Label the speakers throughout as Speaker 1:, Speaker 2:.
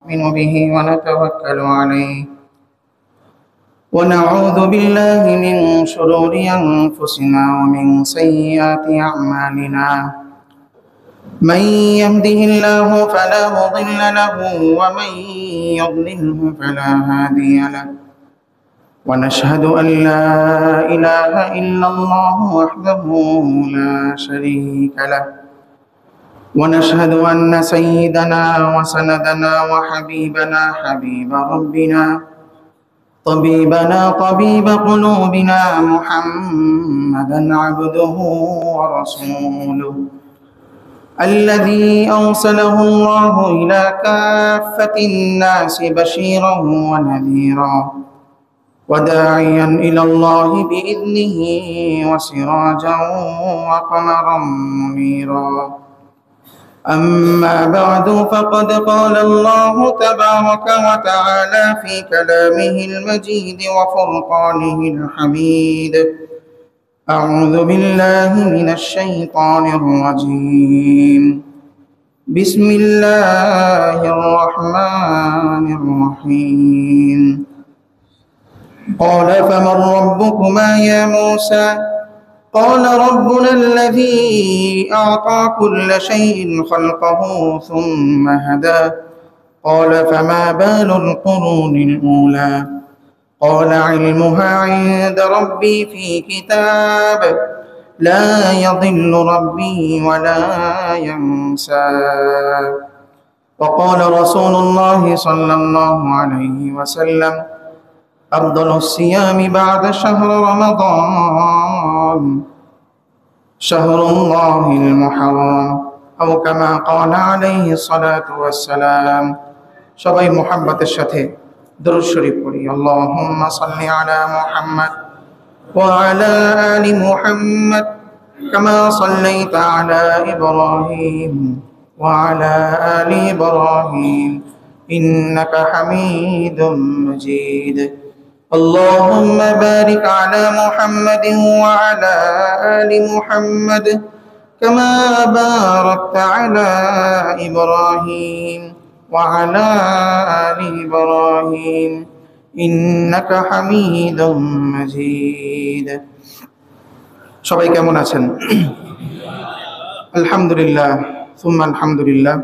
Speaker 1: نؤمن به ونتوكل عليه ونعوذ بالله من شرور أنفسنا ومن سيئات أعمالنا من يهده الله فلا مضل له ومن يضلله فلا هادي له ونشهد أن لا إله إلا الله وحده لا شريك له ونشهد أن سيدنا وسندنا وحبيبنا حبيب ربنا طبيبنا طبيب قلوبنا محمدا عبده ورسوله الذي أرسله الله إلى كافة الناس بشيرا ونذيرا وداعيا إلى الله بإذنه وسراجا وقمرا منيرا أما بعد فقد قال الله تبارك وتعالى في كلامه المجيد وفرقانه الحميد أعوذ بالله من الشيطان الرجيم بسم الله الرحمن الرحيم قال فمن ربكما يا موسى قال ربنا الذي أعطى كل شيء خلقه ثم هدى قال فما بال القرون الأولى قال علمها عند ربي في كتاب لا يضل ربي ولا ينسى وقال رسول الله صلى الله عليه وسلم أفضل الصيام بعد شهر رمضان شهر الله المحرم أو كما قال عليه الصلاة والسلام সবাই মুহাব্বতের সাথে দরুদ শরীফ পড়ি আল্লাহুম্মা সাল্লি আলা মুহাম্মদ ওয়া আলা আলি মুহাম্মদ কামা সাল্লাইতা আলা ইব্রাহিম ওয়া আলা আলি ইব্রাহিম ইন্নাকা হামিদুম মাজিদ اللهم بارك على محمد وعلى آل محمد كما باركت على إبراهيم وعلى آل إبراهيم إنك حميد مجيد সবাই কেমন আছেন আলহামদুলিল্লাহ সুম্মা আলহামদুলিল্লাহ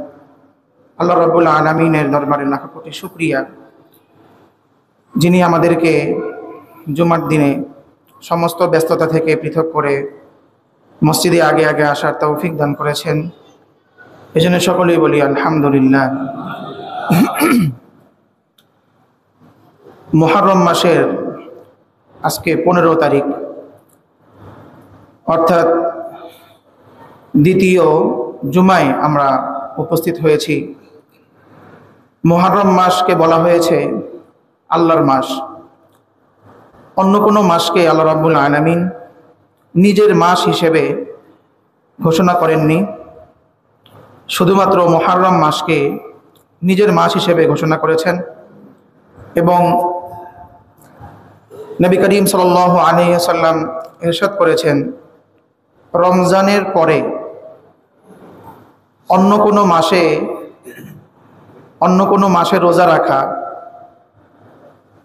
Speaker 1: আল্লাহ রাব্বুল আলামিনের দরবারে লাখ কোটি শুকরিয়া যিনি আমাদেরকে জুমার দিনে সমস্ত ব্যস্ততা থেকে পৃথক করে মসজিদে আগে আগে আসার তৌফিক দান করেছেন এজন্য সকলেই বলি আলহামদুলিল্লাহ মুহররম মাসের আজকে 15 তারিখ অর্থাৎ দ্বিতীয় জুমায় আমরা উপস্থিত হয়েছি মুহররম মাসকে বলা হয়েছে আল্লাহর মাস অন্য কোনো মাসকে আল্লাহ রাব্বুল আলামিন নিজের মাস হিসেবে ঘোষণা করেননি শুধুমাত্র মুহররম মাসকে নিজের মাস হিসেবে ঘোষণা করেছেন এবং নবী করিম সাল্লাল্লাহু আলাইহি ওয়াসাল্লাম ইরশাদ করেছেন রমজানের পরে অন্য কোনো মাসে রোজা রাখা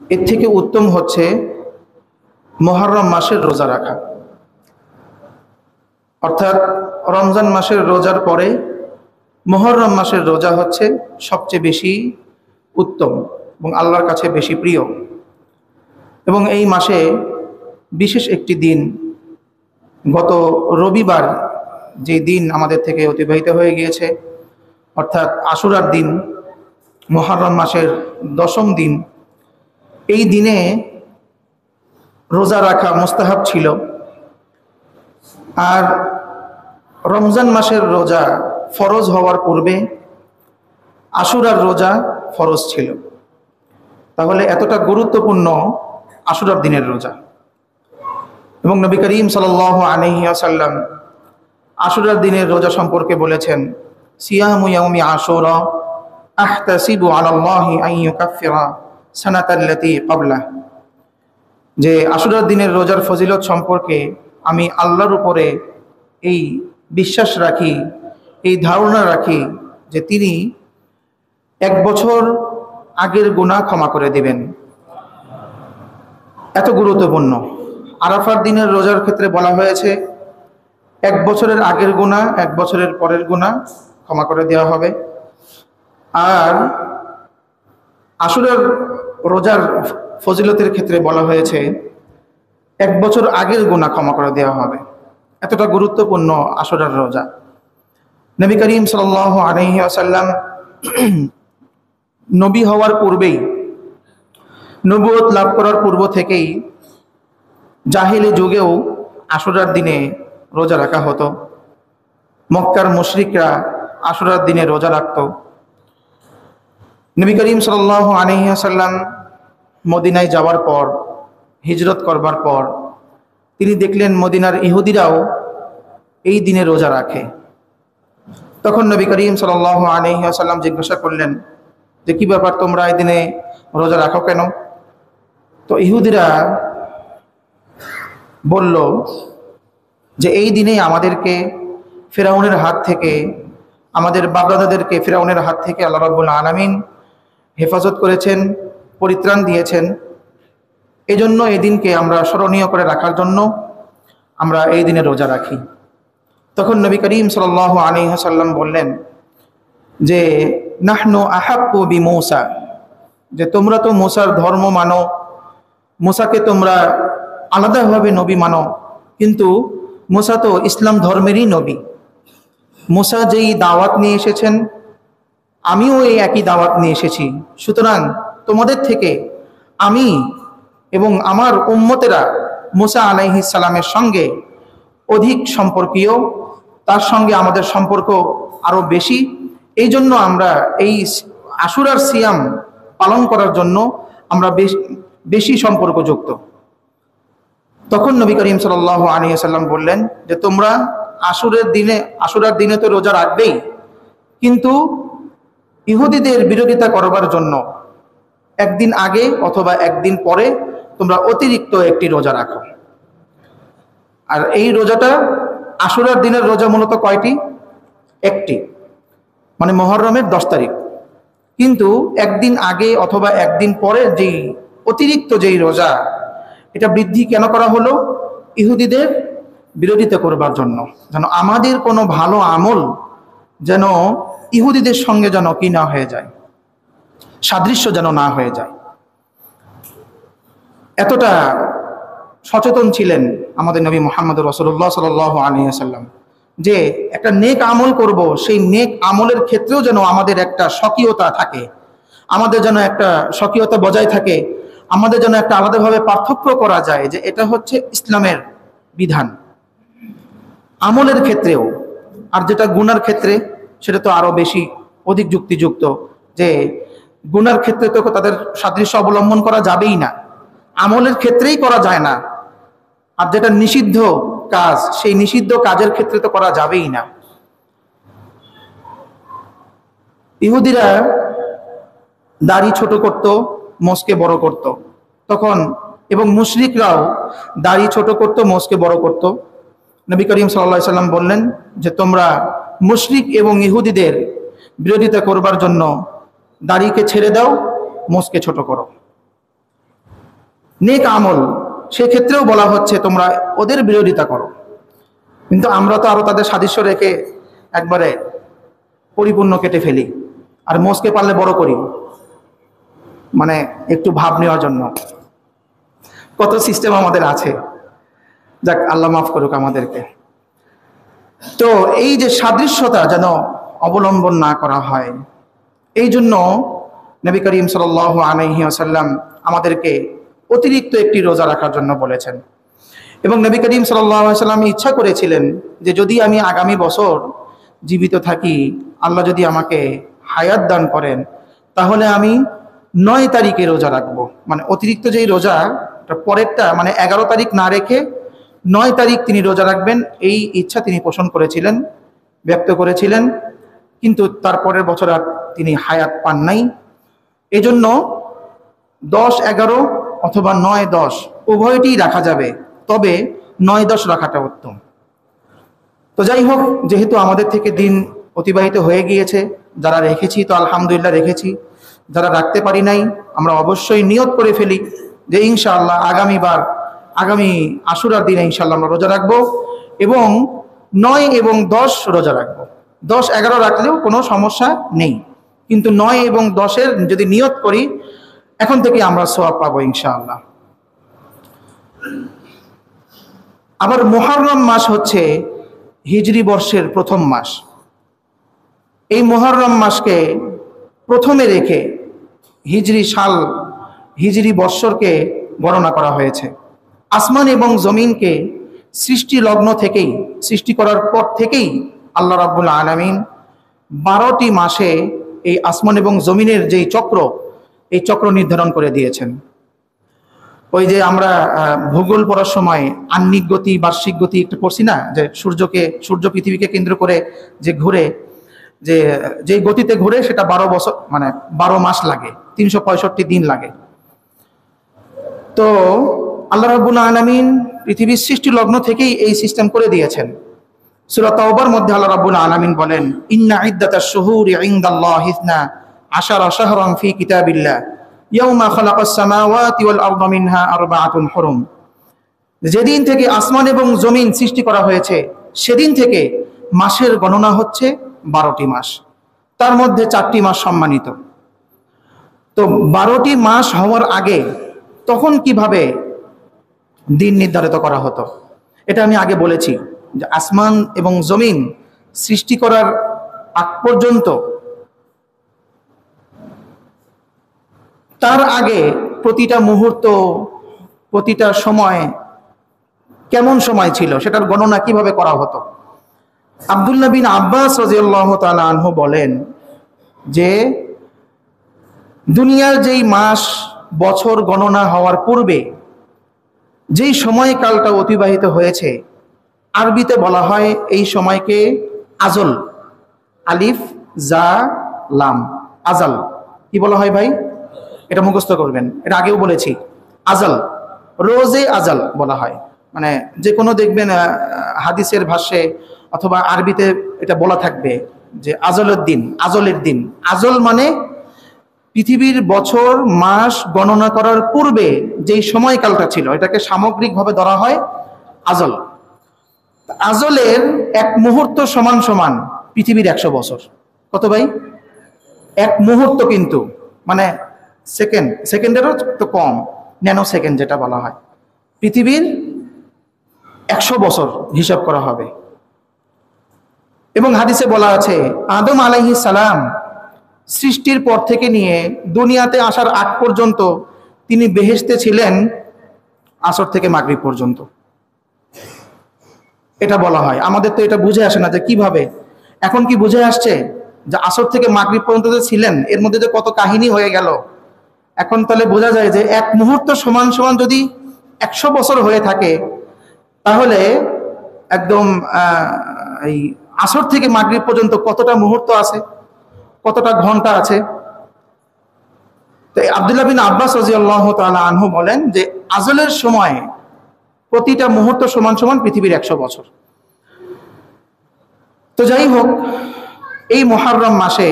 Speaker 1: এর থেকে উত্তম হচ্ছে মুহররম মাসের রোজা রাখা অর্থাৎ রমজান মাসের রোজার পরে মুহররম মাসের রোজা হচ্ছে সবচেয়ে বেশি উত্তম এবং আল্লাহর কাছে বেশি প্রিয় এবং এই মাসে বিশেষ একটি দিন গত রবিবার যে দিন আমাদের থেকে অতিবাহিত হয়ে গিয়েছে অর্থাৎ আশুরার দিন মুহররম মাসের 10ম দিন এই দিনে রোজা রাখা মুস্তাহাব ছিল আর রমজান মাসের রোজা ফরজ হওয়ার পূর্বে আশুরার রোজা ফরজ ছিল তাহলে এতটা গুরুত্বপূর্ণ আশুরার দিনের রোজা এবং নবী করিম সাল্লাল্লাহু আলাইহি ওয়াসাল্লাম আশুরার দিনের রোজা সম্পর্কে বলেছেন সিয়ামু ইয়াউমি আশুরা আহতাসিবু আলাল্লাহি আন ইউকাফিরা সানাতাল্লাতী ক্বাবলা যে আশুরার দিনের রোজার ফজিলত সম্পর্কে আমি আল্লাহর উপরে এই বিশ্বাস রাখি, এই ধারণা রাখি যে তিনি 1 বছর আগের গুনাহ ক্ষমা করে দিবেন। এত গুরুত্বপূর্ণ। আরাফার দিনের রোজার ক্ষেত্রে বলা হয়েছে 1 বছরের আগের গুনাহ 1 বছরের পরের গুনাহ ক্ষমা করে দেওয়া হবে। আর আশুরার রোজার ফজিলতের ক্ষেত্রে বলা হয়েছে 1 বছর আগের গুনাহ ক্ষমা করে দেওয়া হবে। এতটা গুরুত্বপূর্ণ আশুরার রোজা। নবী করিম সাল্লাল্লাহু আলাইহি ওয়াসাল্লাম নবী হওয়ার পূর্বেই, নবুয়ত লাভ করার পূর্ব থেকেই জাহিলি যুগেও আশুরার দিনে রোজা রাখা হতো। মক্কার মুশরিকরা আশুরার দিনে রোজা রাখত। নবী করিম সাল্লাল্লাহু আলাইহি ওয়াসাল্লাম মদিনায় যাওয়ার পর, হিজরত করবার পর তিনি দেখলেন মদিনার ইহুদিরাও এই দিনে রোজা রাখে। তখন নবী করিম সাল্লাল্লাহু আলাইহি ওয়াসাল্লাম জিজ্ঞাসা করলেন যে কি ব্যাপার, তোমরা এই দিনে রোজা রাখো কেন? তো ইহুদিরা বলল যে এই দিনেই আমাদেরকে ফিরআউনের হাত থেকে, আমাদের বাপদাদাদেরকে ফিরআউনের হাত থেকে আল্লাহ রাব্বুল আলামিন হেফাজত করেছেন, পরিত্রাণ দিয়েছেন। এই জন্য এই দিনকে আমরা স্মরণীয় করে রাখার জন্য আমরা এই দিনে রোজা রাখি। তখন নবী করিম সাল্লাল্লাহু আলাইহি ওয়াসাল্লাম বললেন যে নাহনু আহাক্কু বিমূসা, যে তোমরা তো মুসার ধর্ম মানো, মুসাকে তোমরা আলাদাভাবে নবী মানো, কিন্তু মুসা তো ইসলাম ধর্মেরই নবী। মুসা যেই দাওয়াত নিয়ে এসেছেন আমিও এই একই দাওয়াত নিয়ে এসেছি। সুতরাং তোমাদের থেকে আমি এবং আমার উম্মতেরা মুসা আলাইহিস সালামের সঙ্গে অধিক সম্পর্কীয়, তার সঙ্গে আমাদের সম্পর্ক আরো বেশি। এই জন্য আমরা এই আশুরার সিয়াম পালন করার জন্য আমরা বেশি সম্পর্কযুক্ত। তখন নবী করিম সাল্লাল্লাহু আলাইহি ওয়াসাল্লাম বললেন যে তোমরা আশুরার দিনে তো রোজা রাখবেই, কিন্তু ইহুদিদের বিরোধিতা করবার জন্য একদিন আগে অথবা একদিন পরে তোমরা অতিরিক্ত একটি রোজা রাখো। আর এই রোজাটা, আশুরার দিনের রোজা মূলত কয়টি? একটি, মানে মুহররমের 10 তারিখ। কিন্তু একদিন আগে অথবা একদিন পরে যেই অতিরিক্ত যেই রোজা, এটা বৃদ্ধি কেন করা হলো? ইহুদিদের বিরোধিতা করবার জন্য, যেন আমাদের কোনো ভালো আমল যেন ইহুদিদের সঙ্গে যেন কি না হয়ে যায়, সাদৃশ্য যেন না হয়ে যায়। এতটা সচেতন ছিলেন আমাদের নবী মুহাম্মদ রাসূলুল্লাহ সাল্লাল্লাহু আলাইহি ওয়াসাল্লাম যে একটা নেক আমল করব, সেই নেক আমলের ক্ষেত্রেও যেন আমাদের একটা স্বকীয়তা থাকে, আমাদের যেন একটা স্বকীয়তা বজায় থাকে, আমাদের যেন একটা আলাদাভাবে পার্থক্য করা যায় যে এটা হচ্ছে ইসলামের বিধান আমলের ক্ষেত্রেও। আর যেটা গুনার ক্ষেত্রে সেটা তো আরো বেশি অধিক যুক্তিযুক্ত, যে গুনার ক্ষেত্রে তো তাদের সাদৃশ্য অবলম্বন করা যাবেই না, আমলের ক্ষেত্রেই করা যায় না। আর যেটা নিষিদ্ধ কাজ, সেই নিষিদ্ধ কাজের ক্ষেত্রে তো করা যাবেই না। ইহুদিরা দাড়ি ছোট করত, মোষকে বড় করত তখন, এবং মুশরিকরাও দাড়ি ছোট করত, মোষকে বড় করত। নবী করিম সাল্লাল্লাহু আলাইহি সাল্লাম বললেন যে তোমরা মুশরিক এবং ইহুদিদের বিরোধিতা করবার জন্য দাড়িকে ছেড়ে দাও, মোষকে ছোট করো। নেক আমল সেক্ষেত্রেও বলা হচ্ছে তোমরা ওদের বিরোধিতা করো, কিন্তু আমরা তো আরো তাদের সাদৃশ্য রেখে একবারে পরিপূর্ণ কেটে ফেলি, আর মোষকে পারলে বড় করি, মানে একটু ভাব নেওয়ার জন্য। কত সিস্টেম আমাদের আছে, যাক আল্লাহ মাফ করুক আমাদেরকে। তো এই যে সাদৃশ্যতা যেন অবলম্বন না করা হয়, এই জন্য নবী করিম সাল্লাল্লাহু আলাইহি ওয়াসাল্লাম আমাদেরকে অতিরিক্ত একটি রোজা রাখার জন্য বলেছেন। এবং নবী করিম সাল্লাল্লাহু আলাইহি ওয়াসাল্লাম ইচ্ছা করেছিলেন যে যদি আমি আগামী বছর জীবিত থাকি, আল্লাহ যদি আমাকে হায়াত দান করেন, তাহলে আমি 9 তারিখে রোজা রাখবো। মানে অতিরিক্ত যেই রোজা পরেরটা, মানে 11 তারিখ না রেখে 9 তারিখ তিনি রোজা রাখবেন, এই ইচ্ছা তিনি পোষণ করেছিলেন, ব্যক্ত করেছিলেন। কিন্তু তারপরের বছর আর তিনি হায়াত পান নাই। এজন্য 10-11 অথবা 9-10 উভয়টি রাখা যাবে, তবে 9-10 রাখাটা উত্তম। তো যাই হোক, যেহেতু আমাদের থেকে দিন অতিবাহিত হয়ে গিয়েছে, যারা রেখেছি তো আলহামদুলিল্লাহ রেখেছি, যারা রাখতে পারি নাই আমরা অবশ্যই নিয়ত করে ফেলি যে ইনশাআল্লাহ আগামী আশুরার দিনে ইনশাআল্লাহ আমরা রোজা রাখবো, এবং 9 এবং 10 রোজা রাখবো। 10, 11 রাখলেও কোনো সমস্যা নেই, কিন্তু 9 এবং 10-এর যদি নিয়ত করি এখন থেকে আমরা সওয়াব পাবো ইনশাআল্লাহ। আবার মুহররম মাস হচ্ছে হিজরি বর্ষের প্রথম মাস। এই মুহররম মাসকে প্রথমে রেখে হিজরি বৎসরকে গণনা করা হয়েছে। আসমান এবং জমিনকে সৃষ্টি করার পর থেকেই আল্লাহ রাব্বুল আলামিন 12টি মাসে এই আসমান এবং জমিনের যেই এই চক্র নির্ধারণ করে দিয়েছেন। ওই যে আমরা ভূগোল পড়ার সময় আহ্নিক গতি, বার্ষিক গতি একটু পড়ছি না, যে সূর্য পৃথিবীকে কেন্দ্র করে যে ঘুরে, যে গতিতে ঘুরে সেটা 12 বছর, মানে 12 মাস লাগে, 365 দিন লাগে। তো আল্লাহ রাব্বুল আলামিন পৃথিবীর সৃষ্টি লগ্ন থেকেই এই সিস্টেম করে দিয়েছেন। সূরা তাওবার মধ্যে আল্লাহ রাব্বুল আলামিন বলেন, ইন্না ইদ্দাতাশ শুহুরি ইনদাল্লাহি 12 শাহরান ফি কিতাবিল্লাহ ইয়াউমা খালাকাস সামাওয়াতি ওয়াল আরদা মিনহা আরবাআতুন হুরুম। যেদিন থেকে আসমান এবং জমিন সৃষ্টি করা হয়েছে সেদিন থেকে মাসের গণনা হচ্ছে 12টি মাস, তার মধ্যে 4টি মাস সম্মানিত। তো 12টি মাস হওয়ার আগে তখন কিভাবে দিন নির্ধারিত করা হতো, এটা আমি আগে বলেছি যে আসমান এবং জমিন সৃষ্টি করার আগ পর্যন্ত, তার আগে প্রতিটা মুহূর্ত, প্রতিটা সময় কেমন সময় ছিল সেটার গণনা কিভাবে করা হতো। আব্দুল্লাহ বিন আব্বাস রাদিয়াল্লাহু তাআলা আনহু বলেন যে দুনিয়ার যেই মাস বছর গণনা হওয়ার পূর্বে যেই সময়কালটা অতিবাহিত হয়েছে, আরবিতে বলা হয় এই সময়কে আজল, আলিফ জা লাম, আজাল। কি বলা হয় ভাই? এটা মুখস্থ করবেন, এটা আগেও বলেছি। আজাল, রোজে আজাল বলা হয়। মানে যে কোনো দেখবেন হাদিসের ভাষ্যে অথবা আরবিতে এটা বলা থাকবে যে আজলের দিন। আজল মানে পৃথিবীর বছর মাস গণনা করার পূর্বে যেই সময়কালটা ছিল এটাকে সামগ্রিকভাবে ধরা হয় আজল। আজলের এক মুহূর্ত সমান সমান পৃথিবীর 100 বছর। কত ভাই? এক মুহূর্ত, কিন্তু মানে সেকেন্ডেরও তো কম, ন্যানো সেকেন্ড যেটা বলা হয়, পৃথিবীর 100 বছর হিসাব করা হবে। এবং হাদিসে বলা আছে আদম আলাইহিস সালাম সৃষ্টির পর থেকে নিয়ে দুনিয়াতে আসার আগ পর্যন্ত তিনি বেহেশতে ছিলেন আসর থেকে মাগরিব পর্যন্ত। এটা বলা হয়। আমাদের তো এটা বুঝে আসে না যে কিভাবে, এখন কি বুঝে আসছে যে আসর থেকে মাগরিব পর্যন্ত যে ছিলেন এর মধ্যে যে কত কাহিনী হয়ে গেল। এখন তাহলে বোঝা যায় যে এক মুহূর্ত সমান সমান যদি 100 বছর হয়ে থাকে, তাহলে একদম এই আসর থেকে মাগরিব পর্যন্ত কতটা মুহূর্ত আছে, কতটা ঘন্টা আছে। তো আব্দুল্লাহ বিন আব্বাস রাদিয়াল্লাহু তাআলা আনহু বলেন যে আজলের সময় প্রতিটা মুহূর্ত সমান সমান পৃথিবীর 100 বছর। তো যাই হোক, এই মুহররম মাসে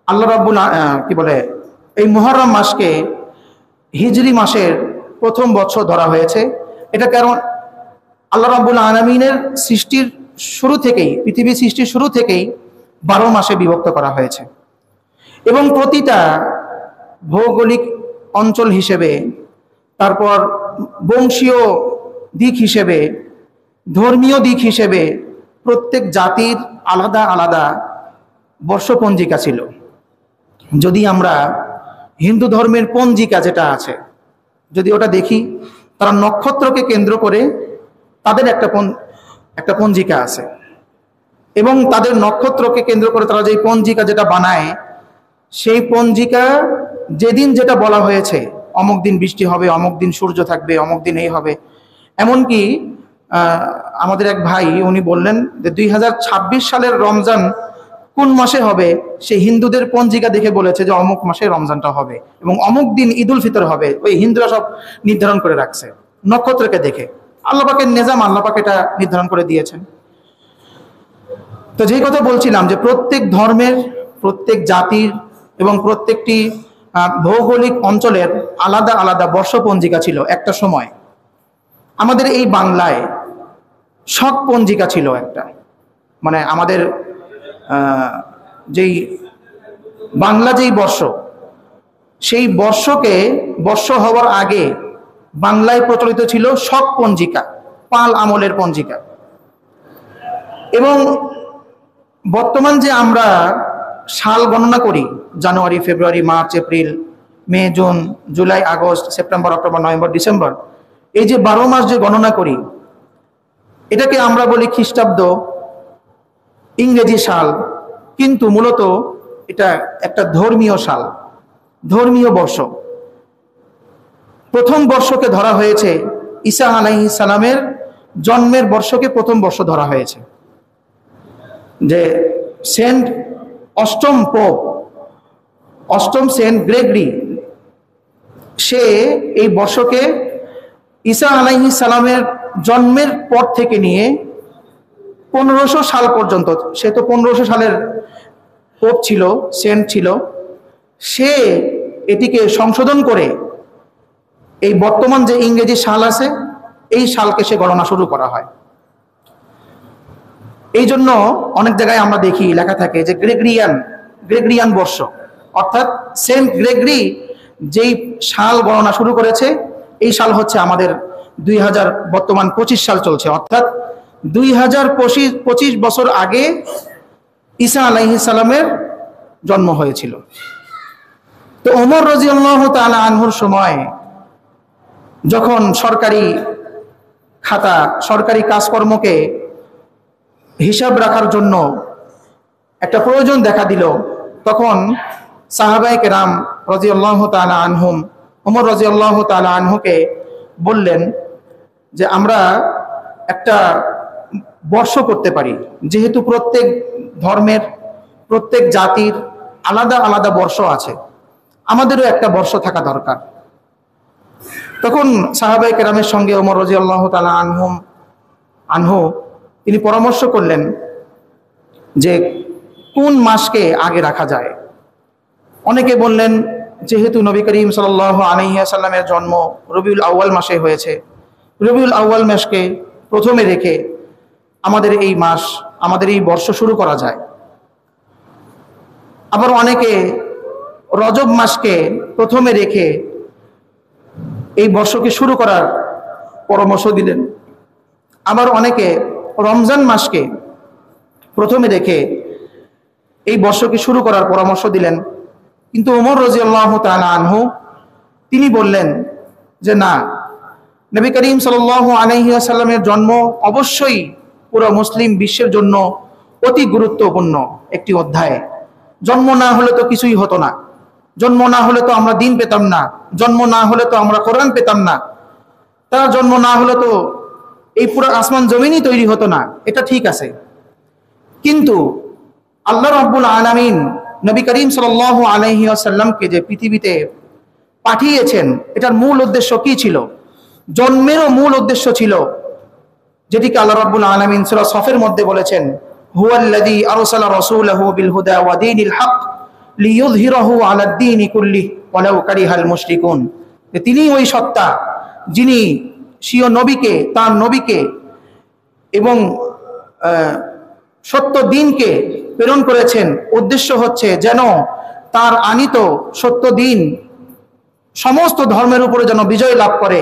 Speaker 1: আল্লাহ রাব্বুল এই মুহররম মাসকে হিজরি মাসের প্রথম বছর ধরা হয়েছে। এটা কারণ আল্লাহ রাব্বুল আলামিনের সৃষ্টির শুরু থেকেই, পৃথিবী সৃষ্টির শুরু থেকেই 12 মাসে বিভক্ত করা হয়েছে, এবং প্রতিটা ভৌগোলিক অঞ্চল হিসেবে, তারপর বংশীয় দিক হিসেবে, ধর্মীয় দিক হিসেবে প্রত্যেক জাতির আলাদা আলাদা বর্ষপঞ্জিকা ছিল। যদি আমরা হিন্দু ধর্মের পঞ্জিকা যেটা আছে যদি ওটা দেখি, তারা নক্ষত্রকে কেন্দ্র করে তাদের একটা পঞ্জিকা আছে, এবং তাদের নক্ষত্রকে কেন্দ্র করে তারা যে পঞ্জিকা যেটা বানায়, সেই পঞ্জিকা যেদিন যেটা বলা হয়েছে, অমুক দিন বৃষ্টি হবে, অমুক দিন সূর্য থাকবে, অমুক দিন এই হবে। এমনকি আমাদের এক ভাই উনি বললেন যে 2026 সালের রমজান কোন মাসে হবে সে হিন্দুদের পঞ্জিকা দেখে বলেছে যে অমুক মাসে রমজানটা হবে, এবং অমুক দিন ঈদুল ফিতর হবে। ওই হিন্দুরা সব নির্ধারণ করে রাখছে নক্ষত্রকে দেখে। আল্লাহ পাকের নিজাম, আল্লাহ পাক এটা নির্ধারণ করে দিয়েছেন। তো যেই কথা বলছিলাম যে প্রত্যেক ধর্মের প্রত্যেক জাতির এবং প্রত্যেকটি ভৌগোলিক অঞ্চলের আলাদা আলাদা বর্ষপঞ্জিকা ছিল একটা সময়। আমাদের এই বাংলায় শক পঞ্জিকা ছিল একটা, মানে আমাদের যেই বাংলা যেই বর্ষ, সেই বর্ষকে বর্ষ হওয়ার আগে বাংলায় প্রচলিত ছিল শক পঞ্জিকা, পাল আমলের পঞ্জিকা। এবং বর্তমান যে আমরা সাল গণনা করি, January, February, March, April, May, June, July, August, September, October, November, December, এই যে 12 মাস যে গণনা করি, এটাকে আমরা বলি খ্রিস্টাব্দ, ইংরেজি সাল, কিন্তু মূলত এটা একটা ধর্মীয় সাল, ধর্মীয় বর্ষ। প্রথম বর্ষকে ধরা হয়েছে ঈসা আলাইহিস সালামের জন্মের বর্ষকে প্রথম বর্ষ ধরা হয়েছে, যে সেন্ট অষ্টম সেন্ট গ্রেগরি সে এই বর্ষকে ঈসা আলাইহিস সালামের জন্মের পর থেকে নিয়ে 1500 সাল পর্যন্ত, সে তো 1500 সালের পোপ ছিল, সেন্ট ছিল, সে এটিকে সংশোধন করে এই বর্তমান যে ইংরেজি সাল আছে এই সালকে সে গণনা শুরু করা হয়। এই জন্য অনেক জায়গায় আমরা দেখি লেখা থাকে যে গ্রেগরিয়ান বর্ষ, অর্থাৎ সেন্ট গ্রেগরি যেই সাল গণনা শুরু করেছে এই সাল হচ্ছে আমাদের 2000, বর্তমান 25 সাল চলছে, অর্থাৎ 2025 বছর আগে ঈসা আলাইহিস সালামের জন্ম হয়েছিল। তো ওমর রাদিয়াল্লাহু তাআলা আনহুর সময় যখন সরকারি খাতা, সরকারি কাজকর্মকে হিসাব রাখার জন্য একটা প্রয়োজন দেখা দিল, তখন সাহাবায়ে কেরাম রাদিয়াল্লাহু তাআলা আনহুম ওমর রাদিয়াল্লাহু তাআলা আনহুকে বললেন যে আমরা একটা বর্ষ করতে পারি, যেহেতু প্রত্যেক ধর্মের, প্রত্যেক জাতির আলাদা আলাদা বর্ষ আছে, আমাদেরও একটা বর্ষ থাকা দরকার। তখন সাহাবায়ে কেরামের সঙ্গে ওমর রাদিয়াল্লাহু তাআলা আনহু তিনি পরামর্শ করলেন যে কোন মাসকে আগে রাখা যায়। অনেকে বললেন যেহেতু নবী করিম সাল্লাল্লাহু আলাইহি ওয়াসাল্লামের জন্ম রবিউল আউয়াল মাসে হয়েছে, রবিউল আউয়াল মাসকে প্রথমে রেখে আমাদের এই মাস, আমাদের এই বর্ষ শুরু করা যায়। আবার অনেকে রজব মাসকে প্রথমে রেখে এই বর্ষকে শুরু করার পরামর্শ দিলেন। আবার অনেকে রমজান মাসকে প্রথমে রেখে এই বর্ষকে শুরু করার পরামর্শ দিলেন। কিন্তু ওমর রাদিয়াল্লাহু তাআলা আনহু তিনি বললেন যে না, নবী করিম সাল্লাল্লাহু আলাইহি ওয়াসাল্লামের জন্ম অবশ্যই পুরো মুসলিম বিশ্বের জন্য অতি গুরুত্বপূর্ণ একটি অধ্যায়। জন্ম না হলে তো কিছুই হতো না, জন্ম না হলে তো আমরা দিন পেতাম না, জন্ম না হলে তো আমরা কোরআন পেতাম না, তার জন্ম না হলে তো এই পুরো আসমান জমিনই তৈরি হতো না। এটা ঠিক আছে, কিন্তু আল্লাহ রাব্বুল আলামিন নবী করিম সাল্লাল্লাহু আলাইহি ওয়াসাল্লামকে যে পৃথিবীতে পাঠিয়েছেন, এটার মূল উদ্দেশ্য কি ছিল? জন্মেরও মূল উদ্দেশ্য ছিল, যেটিকে আল্লাহ রাব্বুল আলামিন সূরা সফের মধ্যে বলেছেন, হুয়াল্লাযী আরসালা রাসূলাহু বিল হুদা ওয়া দীনিল হক লিইয়ুযহিরাহু আলাদ দীনি কুল্লিহি ওয়ালাউ কারিহাল মুশরিকুন। তিনি ওই সত্তা যিনি স্বীয় নবীকে, তার নবীকে এবং সত্য দিনকে প্রেরণ করেছেন। উদ্দেশ্য হচ্ছে যেন তার আনিত সত্য দিন সমস্ত ধর্মের উপরে যেন বিজয় লাভ করে।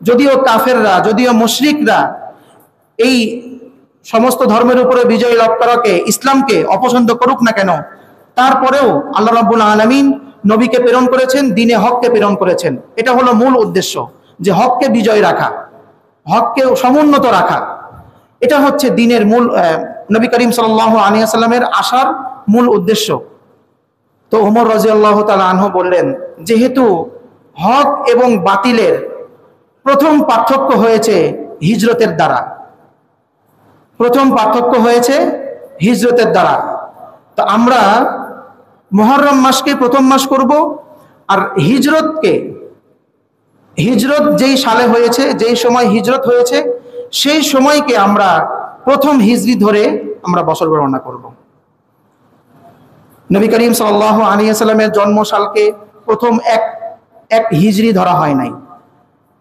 Speaker 1: যদিও কাফেররা, যদিও মুশরিকরা এই সমস্ত ধর্মের উপরে বিজয় লাভ করাকে, ইসলামকে অপছন্দ করুক না কেন, তারপরেও আল্লাহ রাব্বুল আলামিন নবীকে প্রেরণ করেছেন, দ্বীনে হককে প্রেরণ করেছেন। এটা হলো মূল উদ্দেশ্য, যে হককে বিজয় রাখা, হককে সমুন্নত রাখা। এটা হচ্ছে দ্বীনের মূল, নবী করিম সাল্লাল্লাহু আলাইহি ওয়াসাল্লামের আসার মূল উদ্দেশ্য। তো ওমর রাদিয়াল্লাহু তাআলা আনহু বললেন, যেহেতু হক এবং বাতিলের প্রথম পার্থক্য হয়েছে হিজরতের দ্বারা, প্রথম পার্থক্য হয়েছে হিজরতের দ্বারা, তো আমরা মুহররম মাসকে প্রথম মাস করব, আর হিজরত যেই সালে হয়েছে, যেই সময় হিজরত হয়েছে, সেই সময়কে আমরা প্রথম হিজরি ধরে আমরা বছর গণনা করব। নবী করিম সাল্লাল্লাহু আলাইহি ওয়াসাল্লামের জন্মসালকে প্রথম এক হিজরি ধরা হয় নাই,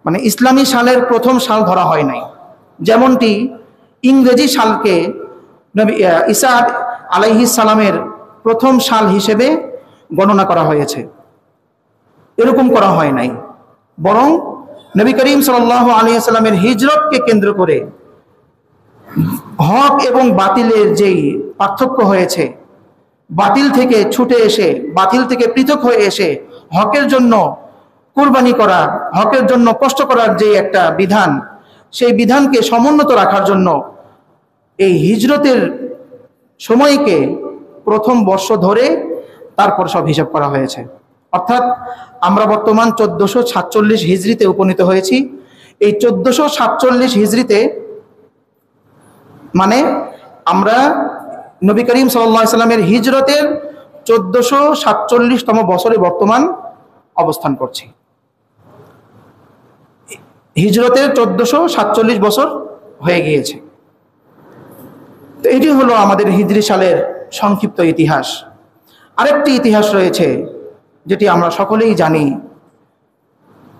Speaker 1: মানে ইসলামী সালের প্রথম সাল ধরা হয় নাই। যেমনটি ইংরেজি সালকে নবী ঈসা আলাইহিস সালামের প্রথম সাল হিসেবে গণনা করা হয়েছে, এরকম করা হয় নাই। বরং নবী করিম সাল্লাল্লাহু আলাইহি ওয়াসাল্লামের হিজরতকে কেন্দ্র করে হক এবং বাতিলের যেই পার্থক্য হয়েছে, বাতিল থেকে ছুটে এসে, বাতিল থেকে পৃথক হয়ে এসে হকের জন্য কুরবানি করা, হকের জন্য কষ্ট করার যে একটা বিধান, সেই বিধানকে সমুন্নত রাখার জন্য এই হিজরতের সময়কে প্রথম বর্ষ ধরে তারপর সব হিসাব করা হয়েছে। অর্থাৎ আমরা বর্তমান 1447 হিজরিতে উপনীত হয়েছি। এই 1447 হিজরিতে মানে আমরা নবী করিম সাল্লাল্লাহু আলাইহি ওয়াসাল্লামের হিজরতের 1447তম বছরে বর্তমান অবস্থান করছি। হিজরতের 1447 বছর হয়ে গিয়েছে। তো এটি হলো আমাদের হিজরি সালের সংক্ষিপ্ত ইতিহাস। আরেকটি ইতিহাস রয়েছে যেটি আমরা সকলেই জানি।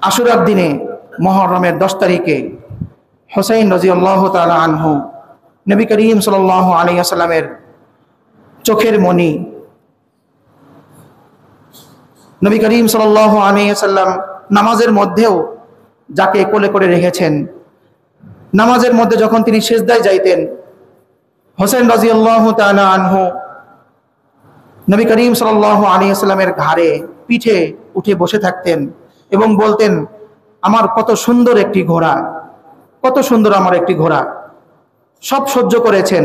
Speaker 1: আশুরার দিনে, মুহররমের 10 তারিখে হুসাইন রাদিয়াল্লাহু তাআলা আনহু নবী করিম সাল্লাল্লাহু আলাইহি ওয়াসাল্লামের চোখের মণি, নবী করিম সাল্লাল্লাহু আলাইহি ওয়াসাল্লাম নামাজের মধ্যেও যাকে কোলে করে রেখেছেন, নামাজের মধ্যে যখন তিনি সিজদায় যাইতেন, হুসাইন রাদিয়াল্লাহু তাআলা আনহু নবী করিম সাল্লাল্লাহু আলাইহি ওয়াসাল্লামের ঘাড়ে, পিঠে উঠে বসে থাকতেন এবং বলতেন, আমার কত সুন্দর একটি ঘোড়া, কত সুন্দর আমার একটি ঘোড়া। সব সহ্য করেছেন।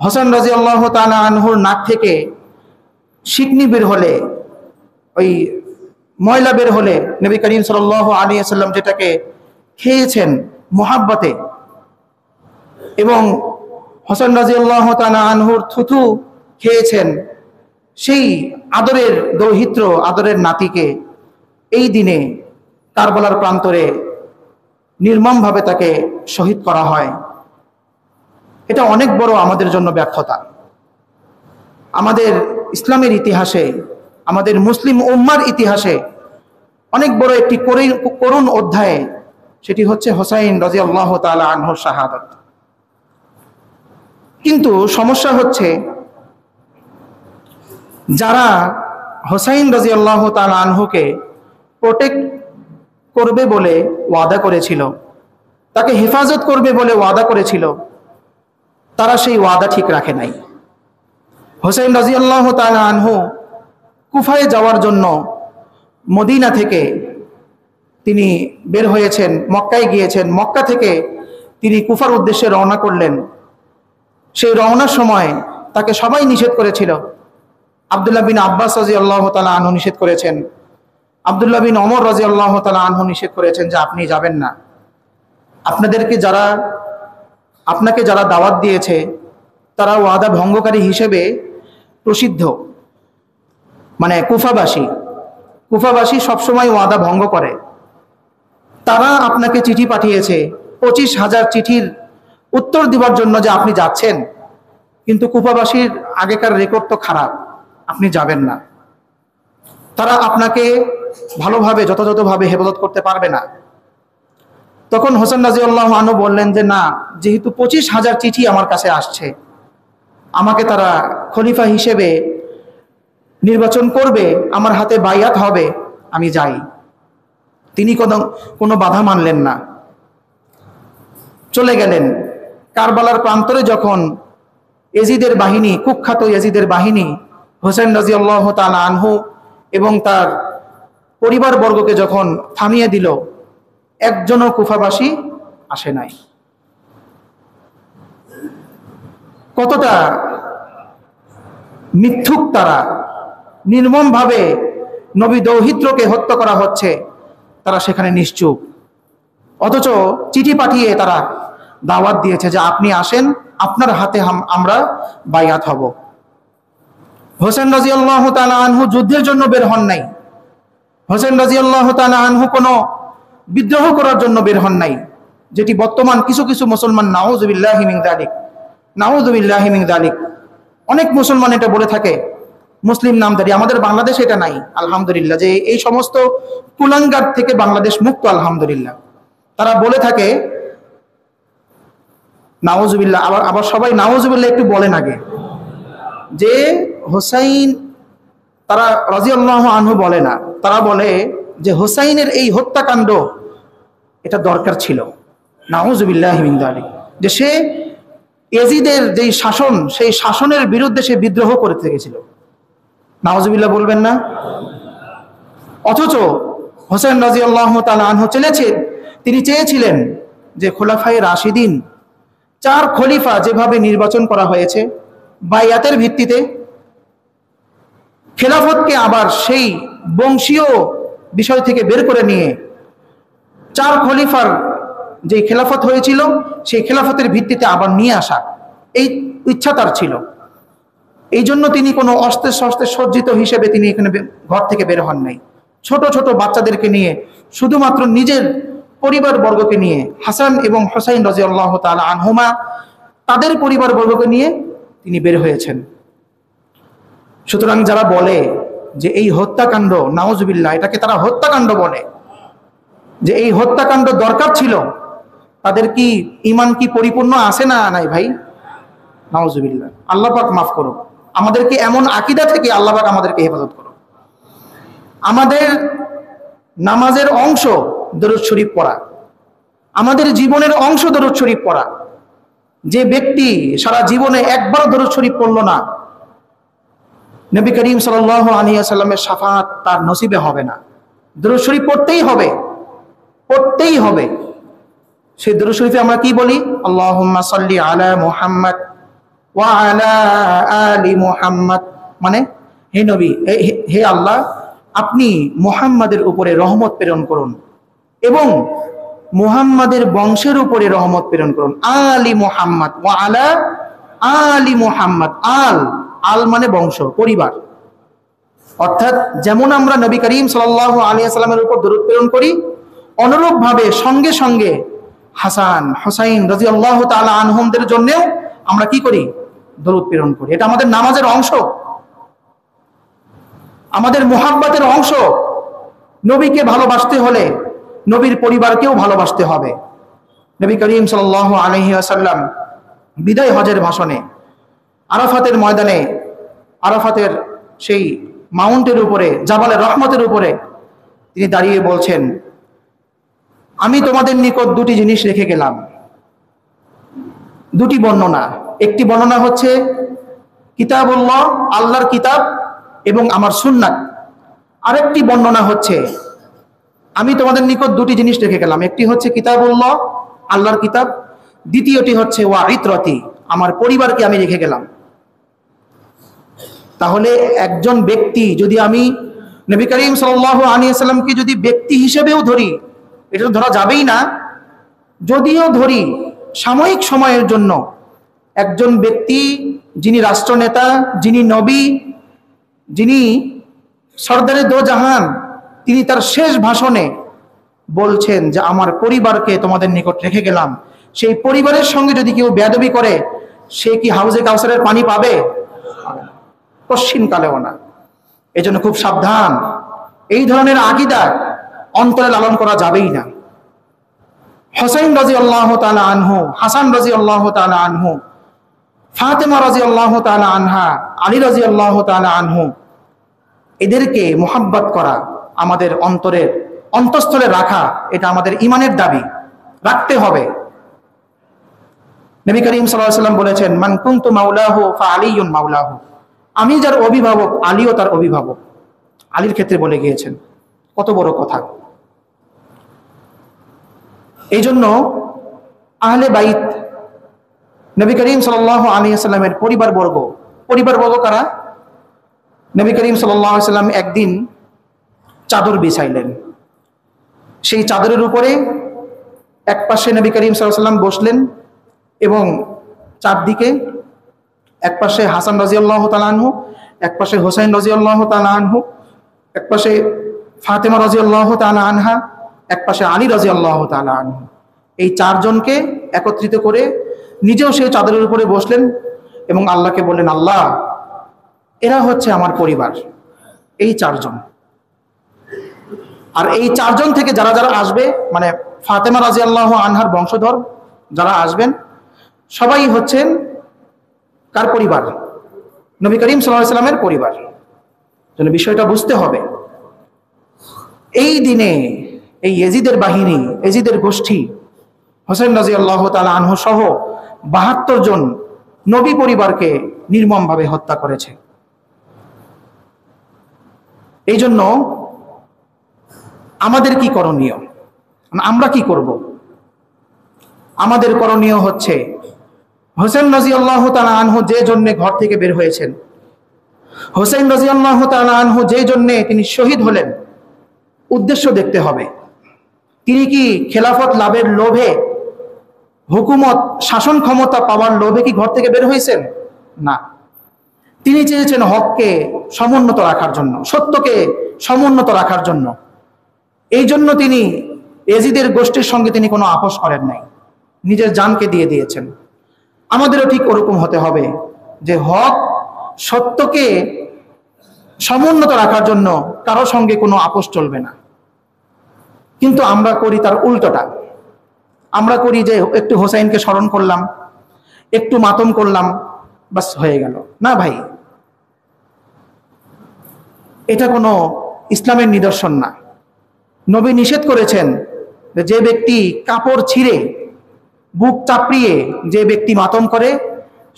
Speaker 1: হুসাইন রাদিয়াল্লাহু তাআলা আনহুর নাক থেকে শিকনি বের হলে, ওই ময়লা বের হলে নবী করিম সাল্লাল্লাহু আলাইহি ওয়াসাল্লাম যেটাকে খেয়েছেন মুহাব্বতে, এবং হুসাইন রাদিয়াল্লাহু তাআলা আনহুর থুথু খেয়েছেন, সেই আদরের দৌহিত্র, আদরের নাতিকে এই দিনে কারবালার প্রান্তরে নির্মমভাবে তাকে শহীদ করা হয়। এটা অনেক বড় আমাদের জন্য ব্যর্থতা। আমাদের ইসলামের ইতিহাসে, আমাদের মুসলিম উম্মার ইতিহাসে অনেক বড় একটি করুণ অধ্যায়ে, সেটি হচ্ছে হুসাইন রাদিয়াল্লাহু তাআলা আনহুর শাহাদাত। কিন্তু সমস্যা হচ্ছে, যারা হুসাইন রাদিয়াল্লাহু তাআলা আনহুকে প্রোটেক্ট করবে বলে ওয়াদা করেছিল, তাকে হেফাজত করবে বলে ওয়াদা করেছিল, তারা সেই ওয়াদা ঠিক রাখে নাই। হুসাইন রাদিয়াল্লাহু তাআলা আনহু কুফায় যাওয়ার জন্য মদিনা থেকে তিনি বের হয়েছেন, মক্কায় গিয়েছেন। মক্কা থেকে তিনি কুফার উদ্দেশ্যে রওনা করলেন। সেই রওনার সময় তাকে সবাই নিষেধ করেছিল। আব্দুল্লাহ বিন আব্বাস রাদিয়াল্লাহু তাআলা আনহু নিষেধ করেছেন, আব্দুল্লাহ বিন ওমর রাদিয়াল্লাহু তাআলা আনহু নিষেধ করেছেন যে আপনি যাবেন না। আপনাকে যারা দাওয়াত দিয়েছে তারা ওয়াদা ভঙ্গকারী হিসেবে প্রসিদ্ধ। মানে কুফাবাসী সবসময় ওয়াদা ভঙ্গ করে। তারা আপনাকে চিঠি পাঠিয়েছে 25,000 চিঠির উত্তর দিবার জন্য যে আপনি যাচ্ছেন, কিন্তু কুফাবাসীর আগেকার রেকর্ড তো খারাপ, আপনি যাবেন না। তারা আপনাকে ভালোভাবে, যথাযথভাবে হেফাজত করতে পারবে না। তখন হুসাইন রাদিয়াল্লাহু আনহু বললেন যে না, যেহেতু 25,000 চিঠি আমার কাছে আসছে, আমাকে তারা খলিফা হিসেবে নির্বাচন করবে, আমার হাতে বাইয়াত হবে, আমি যাই। তিনি কোনো বাধা মানলেন না, চলে গেলেন। কারবালার প্রান্তরে যখন ইয়াজিদের বাহিনী, কুখ্যাত ইয়াজিদের বাহিনী হুসাইন রাদিয়াল্লাহু তাআলা আনহু এবং তার পরিবারবর্গকে যখন থামিয়ে দিল, একজনও কুফাবাসী আসে নাই। কতটা মিথ্যুক তারা, নির্মমভাবে নবী দৌহিত্রকে হত্যা করা হচ্ছে, তারা সেখানে নিশ্চুপ। অথচ চিঠি পাঠিয়ে তারা দাওয়াত দিয়েছে যে আপনি আসেন, আপনার হাতে আমরা বাইয়াত হব। হুসাইন রাদিয়াল্লাহু তাআলা আনহু যুদ্ধের জন্য বের হন নাই। হুসাইন রাদিয়াল্লাহু তাআলা আনহু কোনো বিদ্রোহ করার জন্য বের হন নাই, যেটি বর্তমান কিছু কিছু মুসলমান, নাউযুবিল্লাহি মিন যালিক, অনেক মুসলমান এটা বলে থাকে মুসলিম নামধারী। আমাদের বাংলাদেশে এটা নাই আলহামদুলিল্লাহ, যে এই সমস্ত কুলাঙ্গার থেকে বাংলাদেশ মুক্ত আলহামদুলিল্লাহ। তারা বলে থাকে নাউজুবিল্লাহ, আবার সবাই নাউজুবিল্লাহ একটু বলেন আগে, যে হোসাইন, তারা রাদিয়াল্লাহু আনহু বলে না, তারা বলে যে হোসাইনের এই হত্যাকাণ্ড এটা দরকার ছিল, নাউজুবিল্লাহি মিন যালিক, যে সে ইয়াজিদের যেই শাসন, সেই শাসনের বিরুদ্ধে সে বিদ্রোহ করে থেকেছিল। নাউজুবিল্লাহ বলবেন না? অথচ হোসেন রাদিয়াল্লাহু তাআলা আনহু তিনি চেয়েছিলেন যে খোলাফায়ে রাশিদিন, 4 খলিফা যেভাবে নির্বাচন করা হয়েছে বাইয়াতের ভিত্তিতে, খেলাফতকে আবার সেই বংশীয় বিষয় থেকে বের করে নিয়ে 4 খলিফার যে খেলাফত হয়েছিল সেই খেলাফতের ভিত্তিতে আবার নিয়ে আসা, এই ইচ্ছা তার ছিল। এই জন্য তিনি কোনো অস্ত্রে শস্ত্রে সজ্জিত হিসেবে তিনি এখানে ঘর থেকে বের হন নাই। ছোট ছোট বাচ্চাদেরকে নিয়ে, শুধুমাত্র নিজের পরিবার বর্গকে নিয়ে, হাসান এবং হোসাইন রাদিয়াল্লাহু তাআলা আনহুমা, তাদের পরিবার বর্গকে নিয়ে তিনি বের হয়েছেন। সুতরাং যারা বলে যে এই হত্যাকাণ্ড, নাউজুবিল্লাহ, এটাকে তারা হত্যাকাণ্ড বলে, যে এই হত্যাকাণ্ড দরকার ছিল, তাদের কি ঈমান কি পরিপূর্ণ আছে না নাই ভাই? নাউজুবিল্লাহ, আল্লাহ পাক মাফ করো আমাদেরকে, এমন আকীদা থেকে আল্লাহ পাক আমাদেরকে হেফাজত করো। আমাদের নামাজের অংশ দরুদ শরীফ পড়া, আমাদের জীবনের অংশ দরুদ শরীফ পড়া। যে ব্যক্তি সারা জীবনে একবার দরুদ শরীফ পড়ল না, নবী করিম সাল্লাল্লাহু আলাইহি ওয়াসাল্লামের শাফাআত তার নসিবে হবে না। দরুদ শরীফ পড়তেই হবে, পড়তেই হবে। সেই দরুদ শরীফে আমরা কি বলি? আল্লাহুম্মা সাল্লি আলা মুহাম্মাদ ওয়া আলা আলি মুহাম্মাদ, মানে হে নবী, হে আল্লাহ, আপনি মুহাম্মাদের উপরে রহমত প্রেরণ করুন এবং মুহাম্মাদের বংশের উপরে রহমত প্রেরণ করুন। আলি মুহাম্মাদ ওয়া আলা আলি মুহাম্মাদ, আল মানে বংশ, পরিবার। অর্থাৎ যেমন আমরা নবী করিম সাল্লাল্লাহু আলাইহি ওয়াসাল্লামের উপর দরুদ প্রেরণ করি, অনুরূপ ভাবে সঙ্গে সঙ্গে হাসান হোসাইন রাদিয়াল্লাহু তাআলা আনহুমদের জন্যও আমরা কি করি? দরুদ প্রেরণ করি। এটা আমাদের নামাজের অংশ, আমাদের মুহাব্বতের অংশ। নবীকে ভালোবাসতে হলে নবীর পরিবারকেও ভালোবাসতে হবে। নবী করিম সাল্লাল্লাহু আলাইহি ওয়াসাল্লাম বিদায় হজের ভাষণে আরাফাতের ময়দানে, আরাফাতের সেই মাউন্টের উপরে, জাবালে রহমতের উপরে তিনি দাঁড়িয়ে বলছেন, আমি তোমাদের নিকট 2টি জিনিস রেখে গেলাম। 2টি বর্ণনা। একটি বর্ণনা হচ্ছে কিতাবুল্লাহ, আল্লাহর কিতাব এবং আমার সুন্নাত। আরেকটি বর্ণনা হচ্ছে আমি তোমাদের নিকট 2টি জিনিস রেখে গেলাম। একটি হচ্ছে কিতাবুল্লাহ, আল্লাহর কিতাব, দ্বিতীয়টি হচ্ছে ওয়া ইতরতি, আমার পরিবারকে আমি রেখে গেলাম। তাহলে একজন ব্যক্তি, যদি আমি নবী করিম সাল্লাল্লাহু আলাইহি ওয়াসাল্লামকে যদি ব্যক্তি হিসেবেও ধরি, এটা তো ধরা যাবেই না, যদিও ধরি সাময়িক সময়ের জন্য, একজন ব্যক্তি যিনি রাষ্ট্রনেতা, যিনি নবী, যিনি সরদারে দো জাহান, তিনি তার শেষ ভাষণে বলছেন যে আমার পরিবারকে তোমাদের নিকট রেখে গেলাম। সেই পরিবারের সঙ্গে যদি কেউ বেয়াদবি করে, সে কি হাউজে কাউসারের পানি পাবে? কশ্চিনকালেও না। এজন্য খুব সাবধান, এই ধরনের আকীদা অন্তরে লালন করা যাবেই না। হোসেন রাদিয়াল্লাহু তাআলা আনহু, হাসান রাদিয়াল্লাহু তাআলা আনহু, ফাতেমা রাদিয়াল্লাহু তাআলা আনহা, আলী রাদিয়াল্লাহু তাআলা আনহু, এদেরকে মুহাব্বত করা, আমাদের অন্তরের অন্তঃস্থলে রাখা, এটা আমাদের ঈমানের দাবি, রাখতে হবে। নবী করিম সাল্লাল্লাহু আলাইহি ওয়াসাল্লাম বলেছেন, মান কুনতু মাওলাহু ফা আলিয়ুন মাওলাহু, আমি যার অভিভাবক, আলীও তার অভিভাবক। আলীর ক্ষেত্রে বলে গিয়েছেন। কত বড় কথা! এই জন্য আহলে বাইত, নবী করিম সাল্লাল্লাহু আলাইহি ওয়াসাল্লামের পরিবারবর্গ কারা? নবী করিম সাল্লাল্লাহু আলাইহি ওয়াসাল্লাম একদিন চাদর বিছাইলেন। সেই চাদরের উপরে এক পাশে নবী করিম সাল্লাল্লাহু আলাইহি ওয়াসাল্লাম বসলেন এবং চারদিকে, এক পাশে হাসান রাদিয়াল্লাহু তাআলা আনহু, এক পাশে হোসেন রাদিয়াল্লাহু তাআলা আনহু, এক পাশে ফাতেমা রাদিয়াল্লাহু তাআলা আনহা, এক পাশে আলী রাদিয়াল্লাহু তাআলা আনহু। এই 4 জনকে একত্রিত করে নিজেও সেই চাদরের উপরে বসলেন এবং আল্লাহকে বললেন, আল্লাহ, এরা হচ্ছে আমার পরিবার, এই 4 জন। আর এই 4 জন থেকে যারা যারা আসবে, মানে ফাতেমা রাদিয়াল্লাহু আনহার বংশধর যারা আসবেন, সবাই হচ্ছেন কার পরিবার? নবী করিম সাল্লাল্লাহু আলাইহি ওয়াসাল্লামের পরিবার। জন্য বিষয়টা বুঝতে হবে। এই দিনে এই ইয়াজিদের বাহিনী, ইয়াজিদের গোষ্ঠী হোসেন রাদিয়াল্লাহু তাআলা আনহু সহ 72 জন নবী পরিবারকে নির্মমভাবে হত্যা করেছে। এই জন্য আমাদের কি করণীয়? আমরা কি করব? আমাদের করণীয় হচ্ছে হোসেন রাদিয়াল্লাহু তাআলা আনহু যে জন্য ঘর থেকে বের হয়েছেন, হোসেন রাদিয়াল্লাহু তাআলা আনহু যে জন্য তিনি শহীদ হলেন, উদ্দেশ্য দেখতে হবে। তিনি কি খেলাফত লাভের লোভে, হুকুমত শাসন ক্ষমতা পাওয়ার লোভে কি ঘর থেকে বের হয়েছেন? না, তিনি চেয়েছেন হককে সমুন্নত রাখার জন্য, সত্যকে সমুন্নত রাখার জন্য। এই জন্য তিনি ইয়াজিদের গোষ্ঠীর সঙ্গে তিনি কোনো আপোষ করেন নাই, নিজের জানকে দিয়ে দিয়েছেন। আমাদেরও ঠিক ওরকম হতে হবে যে হক সত্যকে সমুন্নত রাখার জন্য কারো সঙ্গে কোনো আপোষ চলবে না। কিন্তু আমরা করি তার উল্টোটা। আমরা করি যে একটু হোসাইনকে স্মরণ করলাম, একটু মাতম করলাম, বাস হয়ে গেল। না ভাই, এটা কোনো ইসলামের নিদর্শন না। নবী নিষেধ করেছেন যে ব্যক্তি কাপড় ছিঁড়ে বুক চাপড়িয়ে যে ব্যক্তি মাতম করে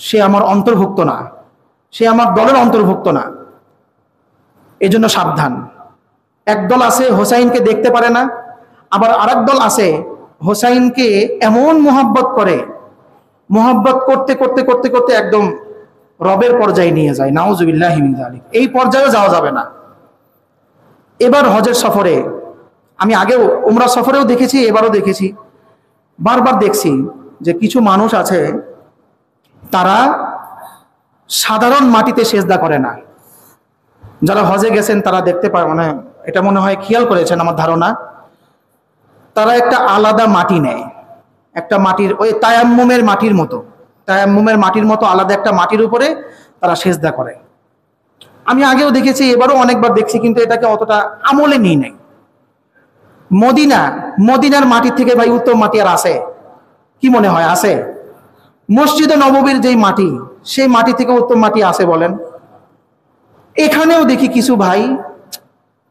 Speaker 1: সে আমার অন্তর্ভুক্ত না, সে আমার দলের অন্তর্ভুক্ত না। এজন্য সাবধান। একদল আছে হোসাইনকে দেখতে পারে না, আবার আরেক দল আছে হোসাইনকে এমন মোহাব্বত করে, মোহাব্বত করতে করতে করতে করতে একদম রবের পর্যায়ে নিয়ে যায়। নাউজুবিল্লাহি মিন যালিক। এই পর্যায়ে যাওয়া যাবে না। এবার হজের সফরে, আমি আগেও উমরা সফরেও দেখেছি, এবারও দেখেছি, বারবার দেখছি যে কিছু মানুষ আছে তারা সাধারণ মাটিতে সেজদা করে না। যারা হজে গেছেন তারা দেখতে পায়, মানে এটা মনে হয় খেয়াল করেছেন আমার ধারণা, তারা একটা আলাদা মাটি নেয়, একটা মাটির ওই তায়াম্মুমের মাটির মতো, তায়াম্মুমের মাটির মতো আলাদা একটা মাটির উপরে তারা সেজদা করে। আমি আগেও দেখেছি, এবারও অনেকবার দেখছি, কিন্তু এটাকে অতটা আমলে নিই নাই। মদিনার মাটির থেকে ভাই উত্তম মাটি আর আছে? কি মনে হয় আছে? মসজিদে নববীর যেই মাটি, সেই মাটি থেকে উত্তম মাটি আছে বলেন? এখানেও দেখি কিছু ভাই,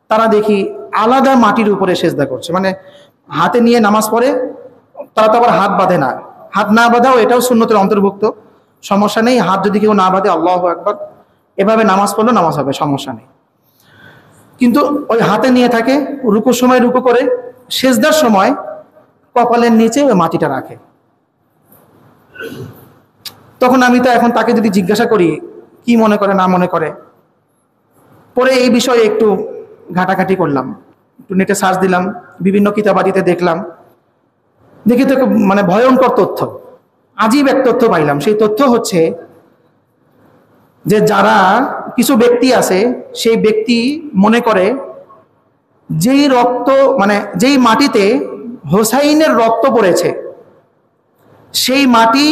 Speaker 1: তারা দেখি আলাদা মাটির উপরে সেজদা করছে, মানে হাতে নিয়ে নামাজ পড়ে। তারা তো আবার হাত বাঁধে না, হাত না বাঁধাও এটাও সুন্নতের অন্তর্ভুক্ত, সমস্যা নেই। হাত যদি কেউ না বাঁধে, আল্লাহু আকবার, এভাবে নামাজ পড়লো নামাজ হবে, সমস্যা নেই। কিন্তু ওই হাতে নিয়ে থাকে, রুকুর সময় রুকু করে, সেজদার সময় কপালের নিচে ওই মাটিটা রাখে। তখন আমি তো এখন তাকে যদি জিজ্ঞাসা করি কি মনে করে না মনে করে, পরে এই বিষয়ে একটু ঘাটাঘাটি করলাম, একটু নেটে সার্চ দিলাম, বিভিন্ন কিতাবাদিতে দেখলাম, দেখি তো মানে ভয়ঙ্কর তথ্য, আজীব এক তথ্য পাইলাম। সেই তথ্য হচ্ছে যে যারা কিছু ব্যক্তি আছে, সেই ব্যক্তি মনে করে যেই রক্ত, মানে যেই মাটিতে হোসাইনের রক্ত পড়েছে, সেই মাটি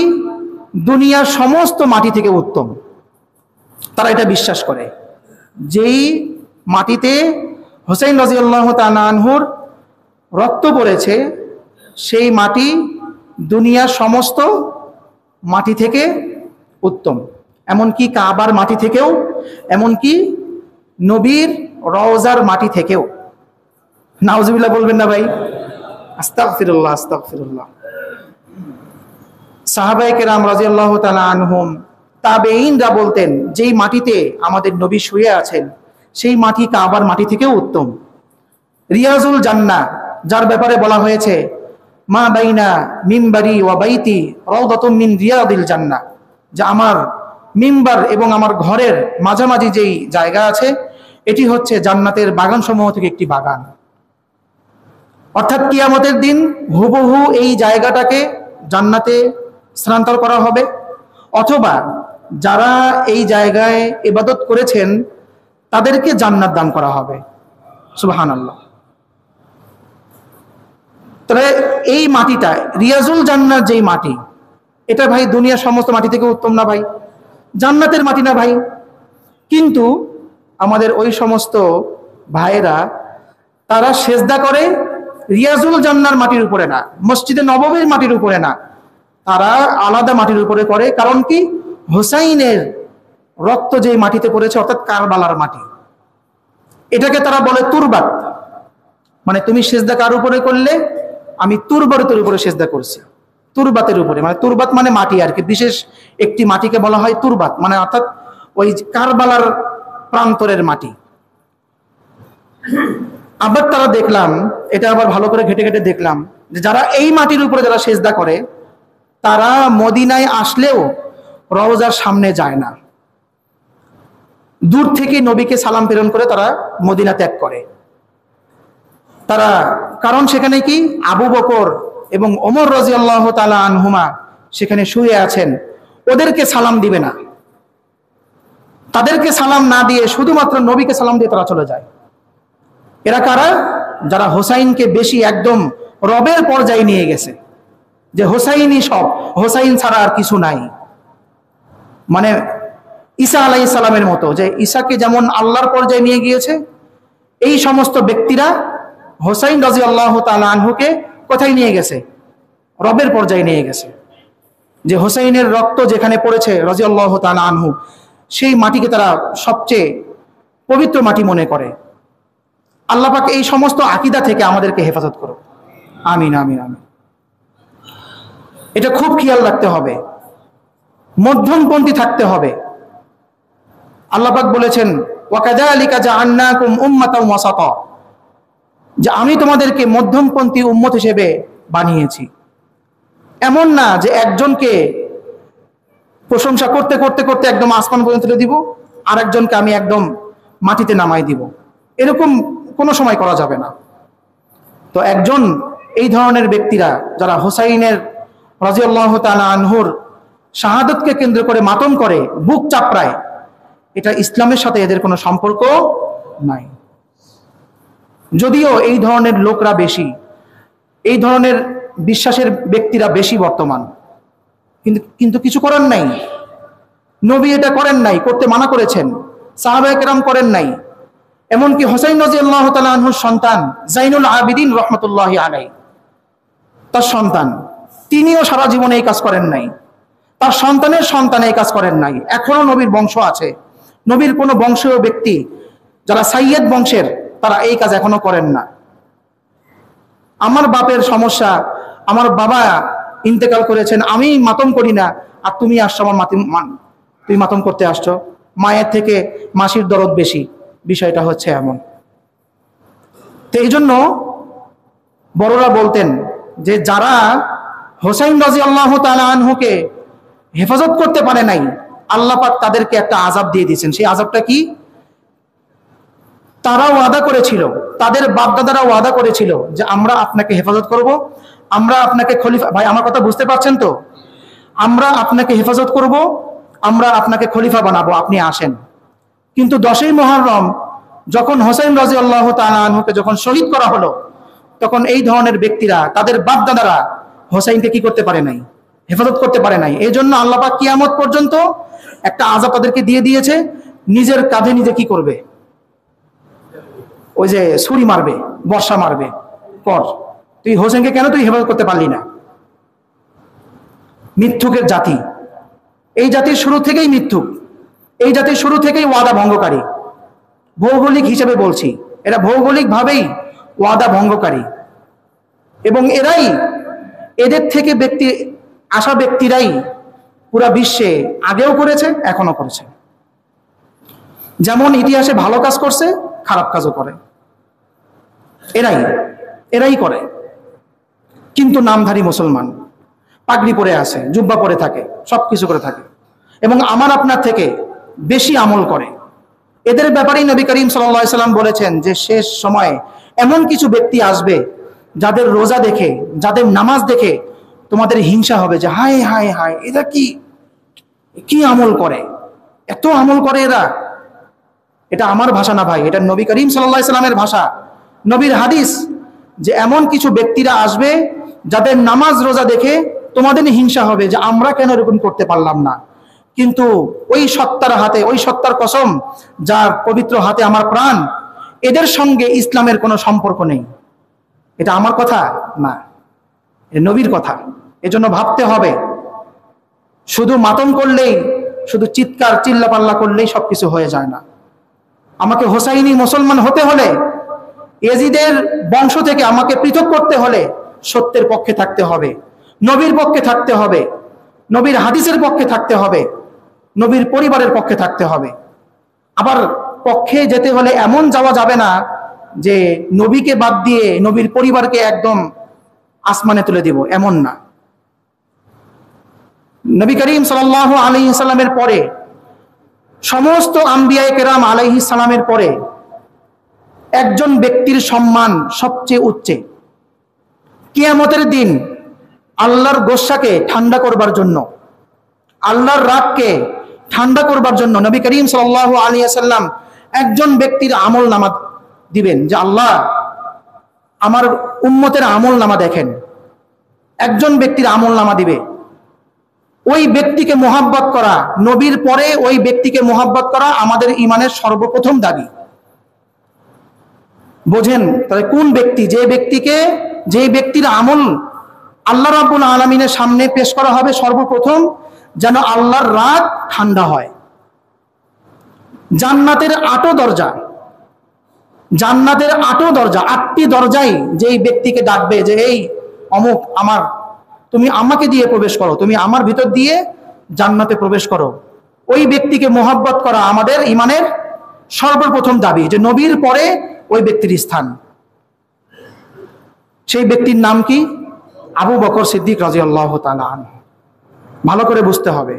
Speaker 1: দুনিয়ার সমস্ত মাটি থেকে উত্তম। তারা এটা বিশ্বাস করে, যেই মাটিতে হোসেন রাদিয়াল্লাহু তাআলা আনহুর রক্ত পড়েছে, সেই মাটি দুনিয়ার সমস্ত মাটি থেকে উত্তম, এমনকি কাবার মাটি থেকেও, এমনকি নবীর রওজার মাটি থেকেও। নাউজুবিল্লাহ বলবেন না ভাই? আস্তাগফিরুল্লাহ, আস্তাগফিরুল্লাহ। সাহাবায়ে কেরাম রাদিয়াল্লাহু তাআলা আনহুম, তাবেঈনরা বলতেন যেই মাটিতে আমাদের নবী শুয়ে আছেন, সেই মাটি কাবার মাটি থেকেও উত্তম। রিয়াজুল জান্নাহ, যার ব্যাপারে বলা হয়েছে মা বাইনা মিম্বারি ওয়া বাইতি রাউদাতুম মিন রিয়াদিল জান্নাহ, যে আমার মিম্বার এবং আমার ঘরের মাঝামাঝি যেই জায়গা আছে, এটি হচ্ছে জান্নাতের বাগান সমূহ থেকে একটি বাগান। অর্থাৎ কিয়ামতের দিন হুবহু এই জায়গাটাকে জান্নাতে স্থানান্তর করা হবে, অথবা যারা এই জায়গায় ইবাদত করেছেন তাদেরকে জান্নাত দান করা হবে। সুবহানাল্লাহ। তবে এই মাটিটা রিয়াজুল জান্নাত যেই মাটি, এটা ভাই দুনিয়ার সমস্ত মাটি থেকে উত্তম না ভাই? জান্নাতের মাটি না ভাই? কিন্তু আমাদের ওই সমস্ত ভাইয়েরা তারা সেজদা করে রিয়াজুল জান্নার মাটির উপরে না, মসজিদে নববীর মাটির উপরে না, তারা আলাদা মাটির উপরে করে। কারণ কি? হোসাইনের রক্ত যে মাটিতে পড়েছে, অর্থাৎ কারবালার মাটি, এটাকে তারা বলে তুরবাত। মানে তুমি সেজদা কার উপরে করলে? আমি তুরবাতের উপরে সেজদা করছি, তুরবাতের উপরে। মানে তুরবাত মানে মাটি আর কি, বিশেষ একটি মাটিকে বলা হয় তুরবাত, মানে অর্থাৎ ওই কারবালার প্রান্তরের মাটি। আবার তারা দেখলাম, এটা আবার ভালো করে ঘেটে ঘেটে দেখলাম, যে যারা এই মাটির উপরে যারা সেজদা করে তারা মদিনায় আসলেও রওজার সামনে যায় না, দূর থেকে নবীকে সালাম প্রেরণ করে তারা মদিনা ত্যাগ করে। তারা কারণ সেখানে কি আবু বকর এবং ওমর রাদিয়াল্লাহু তাআলা আনহুমা সেখানে শুয়ে আছেন, ওদেরকে সালাম দিবে না, তাদেরকে সালাম না দিয়ে শুধুমাত্র নবীকে সালাম দিয়ে তারা চলে যায়। এরা কারা? যারা হোসাইনকে বেশি একদম রবের পর্যায়ে নিয়ে গেছে, যে হোসাইনই সব, হোসাইন ছাড়া আর কিছু নাই। মানে ঈসা আলাইহিস সালামের মতো, যে ঈসাকে যেমন আল্লাহর পর্যায়ে নিয়ে গিয়েছে, এই সমস্ত ব্যক্তিরা হোসাইন রাদিয়াল্লাহু তাআলা আনহুকে কোথায় নিয়ে গেছে? রবের পর্যায়ে নিয়ে গেছে। যে হোসাইনের রক্ত যেখানে পড়েছে রাদিয়াল্লাহু তাআলা আনহু, সেই মাটিকে তারা সবচেয়ে পবিত্র মাটি মনে করে। আল্লাহ পাক এই সমস্ত আকীদা থেকে আমাদেরকে হেফাজত করুন, আমিন আমিন আমিন। এটা খুব খেয়াল রাখতে হবে, মধ্যমপন্থী থাকতে হবে। আল্লাহ পাক বলেছেন ওয়াকাযালিকা জাআলনাকুম উম্মাতাও ওয়াসাতা, যে আমি তোমাদেরকে মধ্যমপন্থী উম্মত হিসেবে বানিয়েছি। এমন না যে একজনকে প্রশংসা করতে করতে করতে একদম আসমান পর্যন্ত দিব, আর একজনকে আমি একদম মাটিতে নামাই দিব, এরকম কোনো সময় করা যাবে না। তো একজন এই ধরনের ব্যক্তিরা যারা হোসাইনের রাদিয়াল্লাহু তাআলা আনহুর শাহাদাতকে কেন্দ্র করে মাতম করে, বুক চাপড়ায়, এটা ইসলামের সাথে এদের কোনো সম্পর্ক নাই। যদিও এই ধরনের লোকরা বেশি, এই ধরনের বিশ্বাসের ব্যক্তিরা বেশি বর্তমান, কিন্তু কিছু করার নাই। নবী এটা করেন নাই, করতে মানা করেছেন, সাহাবায়ে কেরাম করেন নাই। এমনকি হোসাইন রাদিয়াল্লাহু তাআলা আনহুর সন্তান জাইনুল আবিদিন রাহমাতুল্লাহি আলাইহি, তার সন্তান, তিনিও সারা জীবনে এই কাজ করেন নাই, তার সন্তানের সন্তান এই কাজ করেন নাই। এখনো নবীর বংশ আছে, নবীর কোনো বংশীয় ব্যক্তি যারা সাইয়্যেদ বংশের, তারা এই কাজ এখনো করেন না। আমার বাপের সমস্যা, আমার বাবা ইন্তেকাল করেছেন, আমি মাতম করি না, আর তুমি আসছো আমার তুই মাতম করতে আসছো, মায়ের থেকে মাসির দরদ বেশি, বিষয়টা হচ্ছে এমন। তো এই জন্য বড়রা বলতেন যে যারা হোসাইন রাদিয়াল্লাহু তাআলা আনহুকে হেফাজত করতে পারে নাই, আল্লাহ পাক তাদেরকে একটা আযাব দিয়ে দিয়েছেন। সেই আযাবটা কি? তারা ওয়াদা করেছিল, তাদের বাপদাদারা ওয়াদা করেছিল যে আমরা আপনাকে হেফাজত করব, আমরা আপনাকে খলিফা, ভাই আমার কথা বুঝতে পারছেন তো? আমরা আপনাকে হেফাজত করব, আমরা আপনাকে খলিফা বানাবো, আপনি আসেন। কিন্তু 10ই মুহররম যখন হোসাইন রাদিয়াল্লাহু তাআলা আনহুকে যখন শহীদ করা হলো, তখন এই ধরনের ব্যক্তিরা, তাদের বাপদাদারা হোসাইনকে কি করতে পারে নাই? হেফাজত করতে পারে নাই। এই জন্য আল্লাহ পাক কিয়ামত পর্যন্ত একটা আযাব তাদেরকে দিয়ে দিয়েছে। নিজের কাঁধে নিজে কি করবে? ওই যে ছুরি মারবে, বর্ষা মারবে, কর। তুই হোসেনকে কেন তুই হেফাজত করতে পারলি না? মিথ্যুকের জাতি, এই জাতির শুরু থেকেই মিথ্যুক, এই জাতির শুরু থেকেই ওয়াদা ভঙ্গকারী। ভৌগোলিক হিসেবে বলছি, এরা ভৌগোলিকভাবেই ওয়াদা ভঙ্গকারী, এবং এদের থেকে আসা ব্যক্তিরাই পুরা বিশ্বে আগেও করেছে, এখনো করেছে। যেমন ইতিহাসে ভালো কাজ করছে, খারাপ কাজও করে, এরাই করে। কিন্তু নামধারী মুসলমান, পাগড়ি পরে আছে, জুব্বা পরে থাকে, সবকিছু করে থাকে, এবং আমার আপনার থেকে বেশি আমল করে। এদের ব্যাপারেই নবী করিম সাল্লাল্লাহু আলাইহি সাল্লাম বলেছেন যে শেষ সময়ে এমন কিছু ব্যক্তি আসবে যাদের রোজা দেখে, যাদের নামাজ দেখে তোমাদের হিংসা হবে, যে হায় হায় হায়, এরা কি আমল করে, এত আমল করে এরা। এটা আমার ভাষা না ভাই, এটা নবী করিম সাল্লাল্লাহু আলাইহি সাল্লামের ভাষা, নবীর হাদিস, যে এমন কিছু ব্যক্তিরা আসবে যাদের নামাজ রোজা দেখে তোমাদের হিংসা হবে, যে আমরা কেন এরকম করতে পারলাম না, কিন্তু ওই সত্তার হাতে, ওই সত্তার কসম যার পবিত্র হাতে আমার প্রাণ, এদের সঙ্গে ইসলামের কোনো সম্পর্ক নেই। এটা আমার কথা না, নবীর কথা। এজন্য ভাবতে হবে, শুধু মাতম করলেই, শুধু চিৎকার চিল্লাপাল্লা করলেই সবকিছু হয়ে যায় না। আমাকে হোসাইনি মুসলমান হতে হলে, ইয়াজিদের বংশ থেকে আমাকে পৃথক করতে হলে সত্যের পক্ষে থাকতে হবে, নবীর পক্ষে থাকতে হবে, নবীর হাদিসের পক্ষে থাকতে হবে, নবীর পরিবারের পক্ষে থাকতে হবে। আবার পক্ষে যেতে হলে এমন যাওয়া যাবে না যে নবীকে বাদ দিয়ে নবীর পরিবারকে একদম আসমানে তুলে দিব, এমন না। নবী করিম সাল্লাল্লাহু আলাইহি সাল্লামের পরে সমস্ত আম্বিয়ায়ে কেরাম আলাইহিস সালামের পরে একজন ব্যক্তির সম্মান সবচেয়ে উচ্চে। কিয়ামতের দিন আল্লাহর গোসাকে ঠান্ডা করবার জন্য, আল্লাহর রাগকে ঠান্ডা করবার জন্য নবী করিম সাল্লাল্লাহু আলাইহি সাল্লাম একজন ব্যক্তির আমল নামা দিবেন, যে আল্লাহ আমার উম্মতের আমল নামা দেখেন। একজন ব্যক্তির আমল নামা দিবে। ওই ব্যক্তিকে মোহাব্বত করা, নবীর পরে ওই ব্যক্তিকে মোহাব্বত করা আমাদের ইমানের সর্বপ্রথম দাবি। বোঝেন তাহলে কোন ব্যক্তি, যে ব্যক্তির আমল আল্লাহ রাব্বুল আলামিনের সামনে পেশ করা হবে সর্বপ্রথম, যেন আল্লাহর রাগ ঠান্ডা হয়। জান্নাতের 8 দরজা, জান্নাতের 8 দরজা, 8টি দরজাই যেই ব্যক্তিকে ডাকবে যে এই অমুক আমার, তুমি আমাকে দিয়ে প্রবেশ করো, তুমি আমার ভিতর দিয়ে জান্নাতে প্রবেশ করো। ওই ব্যক্তিকে মোহাব্বত করা আমাদের ইমানের সর্বপ্রথম দাবি, যে নবীর পরে ওই ব্যক্তির স্থান। সেই ব্যক্তির নাম কি? আবু বকর সিদ্দিক রাদিয়াল্লাহু তাআলা আনহু। ভালো করে বুঝতে হবে,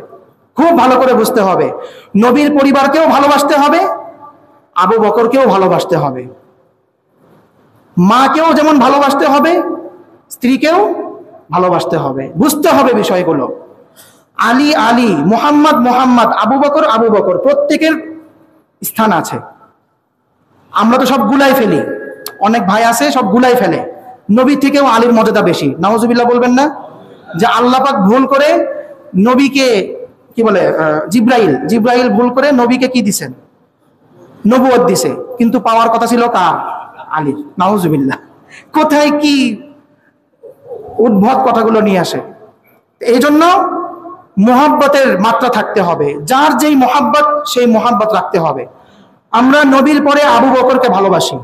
Speaker 1: খুব ভালো করে বুঝতে হবে। নবীর পরিবারকেও ভালোবাসতে হবে, আবু বকরকেও ভালোবাসতে হবে, মাকেও যেমন ভালোবাসতে হবে, স্ত্রীকেও ভালোবাসতে হবে। বুঝতে হবে বিষয়গুলো। আলী আলী, মুহাম্মদ মুহাম্মদ, আবু বকর আবু বকর, প্রত্যেকের স্থান আছে। আমরা তো সব গুলাই ফেলি, অনেক ভাই আছে সব গুলাই ফেলে। নবী থেকেও আলীর মর্যাদা বেশি। নাউজুবিল্লাহ বলবেন না? যে আল্লাহ পাক ভুল করে নবীকে কি বলে, জিব্রাইল ভুল করে নবীকে কি দিছেন? নবুয়ত দিছে, কিন্তু পাওয়ার কথা ছিল কার? আলীর। নাউজুবিল্লাহ। কোথায় কি উদ্ভট কথাগুলো নিয়ে আসে। এই জন্য মোহাব্বতের মাত্রা থাকতে হবে, যার যেই মোহাব্বত সেই মোহাব্বত রাখতে হবে। আমরা নবীর পরে আবু বকরকে ভালোবাসি,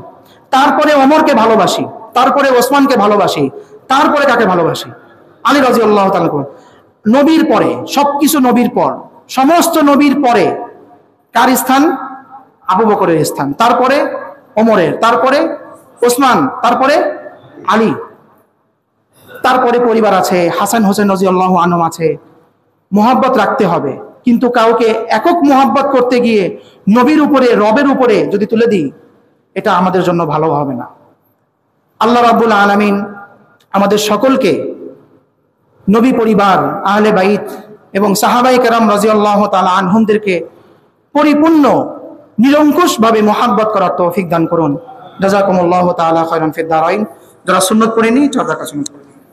Speaker 1: তারপরে ওমরকে ভালোবাসি, তারপরে ওসমানকে ভালোবাসি, তারপরে কাকে ভালোবাসি? আলী রাদিয়াল্লাহু তাআলা। নবীর পরে সবকিছু, নবীর পর সমস্ত নবীর পরে কার স্থান? আবু বকরের স্থান, তারপরে ওমরের, তারপরে ওসমান, তারপরে আলী, তারপরে পরিবার আছে, হাসান হোসেন রাদিয়াল্লাহু আনহুম আছে। মোহাব্বত রাখতে হবে, কিন্তু কাউকে একক মোহাব্বত করতে গিয়ে নবীর উপরে, রবের উপরে যদি তুলে দিই, এটা আমাদের জন্য ভালো হবে না। আল্লাহ রাব্বুল আলামিন আমাদের সকলকে নবী পরিবার, আহলে বাইত এবং সাহাবায়ে কেরাম রাদিয়াল্লাহু তাআলা আনহুমদেরকে পরিপূর্ণ নিরঙ্কুশভাবে মোহাব্বত করার তৌফিক দান করুন। জাযাকুমুল্লাহু তাআলা খায়রান ফিদ দারাইন। যারা সুন্নাত পড়েনি তারা সুন্নাত পড়ুন।